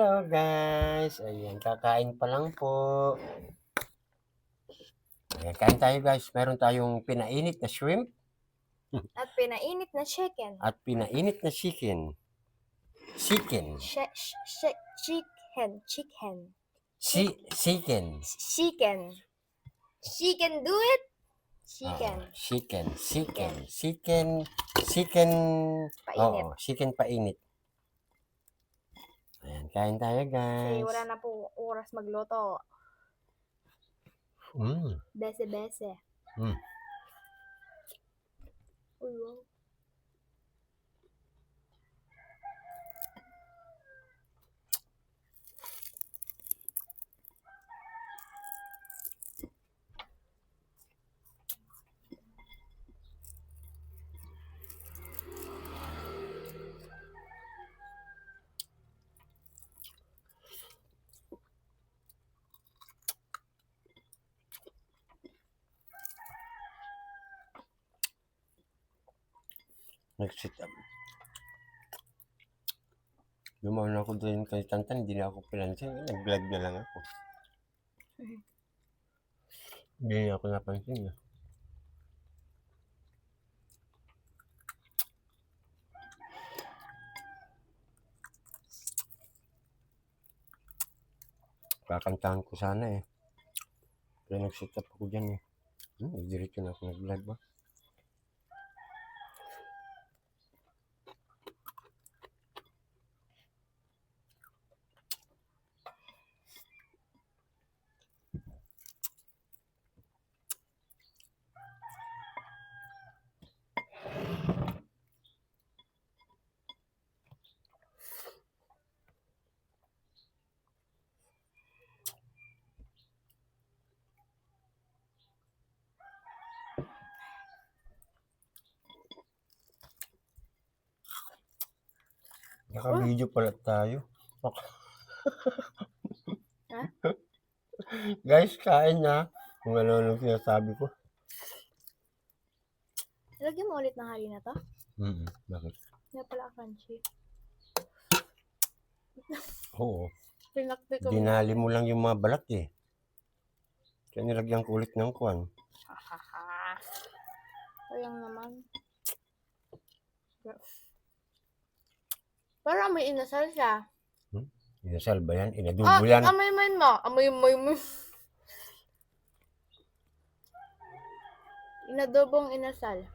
Hello guys, ayan kakain pa lang po. Ayan, kain tayo guys. Meron tayong pinainit na shrimp At pinainit na chicken. at pinainit na chicken. Chicken. Chicken. Chicken. Chicken. Chicken do it. Chicken. Chicken. Oo, Painit. chicken painit. Ayan, kain tayo Kasi guys. wala na po oras magluto. Bese. Mm. Uy, wow. Nag-sit up. Dumaan ako doon kay Tantan, hindi na ako pinansin. Nag-vlog na lang ako. Hindi na ako napansin. Kakantahan ko sana eh. Kaya nag-sit up ako dyan eh. Diretso na ako nag-vlog ba? Naka-video pala tayo. Ha? Guys, kain na. Kung ano sinasabi ko. Lagyan mo ulit ng harina to. Bakit? Hindi pala crunchy. Oo. Pinakti ko. Dinali mo lang yung mga balat eh. Kaya nilagyan ko ulit ng kwan. Sayang naman. Parang may inasal siya. Inasal ba yan? Inadubo yan. Amoy mo. Inadobong inasal.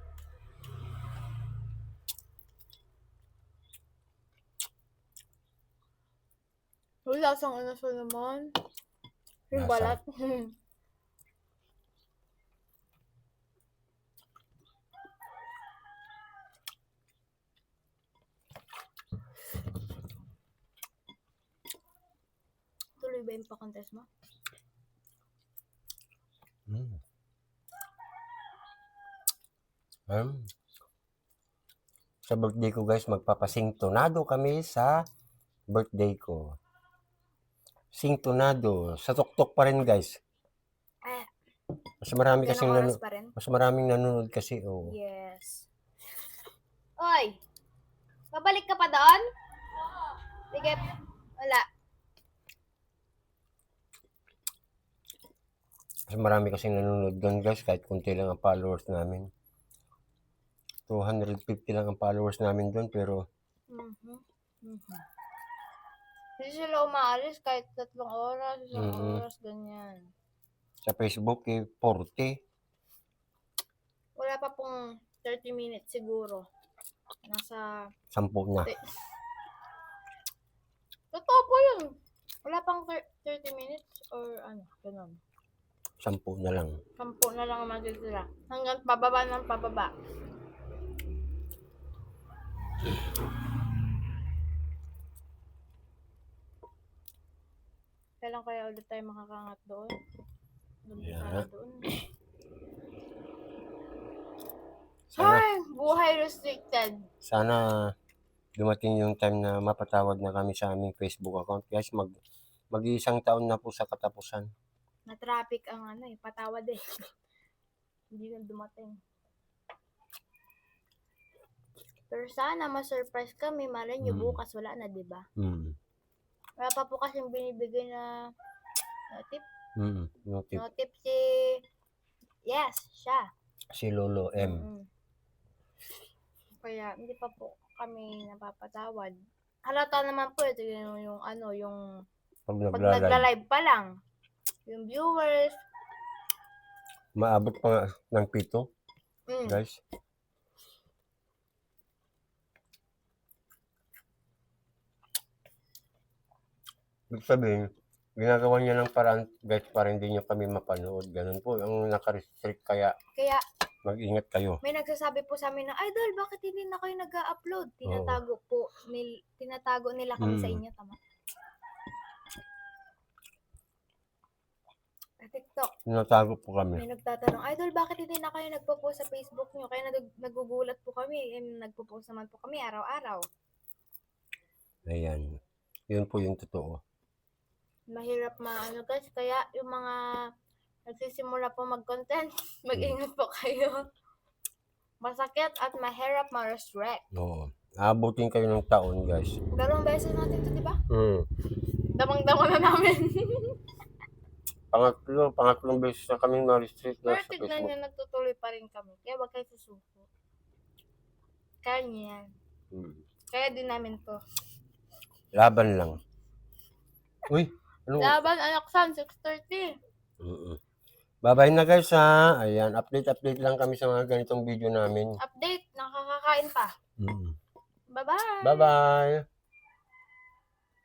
Uy, lasang inasal naman. Yung Lasa. balat. Tuloy ba yung pa-contest mo? Sa birthday ko guys, magpapasingtonado kami sa birthday ko. Singtonado. Sa tuktok pa rin guys. Mas marami kasing mas maraming nanonood kasi. Oh. Yes. Oy! Babalik ka pa doon? Sige. Wala. Mas marami kasing nanonood doon guys. Kahit kunti lang ang followers namin. 250 lang ang followers namin doon. Pero Hindi sila umaalis kahit 3 oras, 1 oras, ganyan. Sa Facebook eh, 40. Wala pa pong 30 minutes siguro. Nasa 10 na. Totoo po yun. Wala pang 30 minutes or ano, ganun. 10 na lang. 10 na lang ang matitira. Hanggang pababa ng pababa. Kailan kaya ulit tayo makakangat doon? Yeah. Doon. Sana, Ay, buhay restricted. sana dumating yung time na mapatawad na kami sa aming Facebook account. Guys, mag-iisang taon na po sa katapusan. Na-traffic ang ano eh, patawad eh. Hindi na dumating. Pero sana ma-surprise kami, malay nyo bukas wala na, di ba? Wala pa po kasing binibigay na tip. No tip. No tip si... Yes, siya. Si Lolo M. Kaya hindi pa po kami napapatawad. Halata naman po ito yung ano, yung Pag pag nagla-live, nagla-live pa lang. Yung viewers. maabot pa nga ng 7, Mm. guys. Ibig sabihin, ginagawa niya ng paraan, guys, para hindi niyo kami mapanood. Ganun po, ang naka-restrict, kaya Kaya mag-ingat kayo. may nagsasabi po sa amin na, Idol, bakit hindi na kayo nag-upload? Tinatago nila kami sa inyo, tama? Sa TikTok, Tinatago po may kami. nagtatanong, Idol, bakit hindi na kayo nagpo-post sa Facebook nyo? Kaya nagugulat po kami. Nagpo-post naman po kami araw-araw. Ayan. Yun po yung totoo. Mahirap maano guys, kaya yung mga nagsisimula po mag-content, mag-ingat po kayo. Masakit at mahirap ma-restrict. Oo. Aabutin kayo ng taon, guys. 2 beses natin to, di ba? Mm. Damang-dama na namin. Pangatlong beses na kami ma-restrict na Pero sa tignan Facebook. nyo, nagtutuloy pa rin kami. Kaya wag kayo susuko. Kaya nyo yan. Kaya din namin to. Laban lang. Uy, ano? Laban, anak Sam, 6:30. Bye-bye na guys ha. Ayan, update lang kami sa mga ganitong video namin. Update, nakakakain pa. Bye-bye! Bye-bye!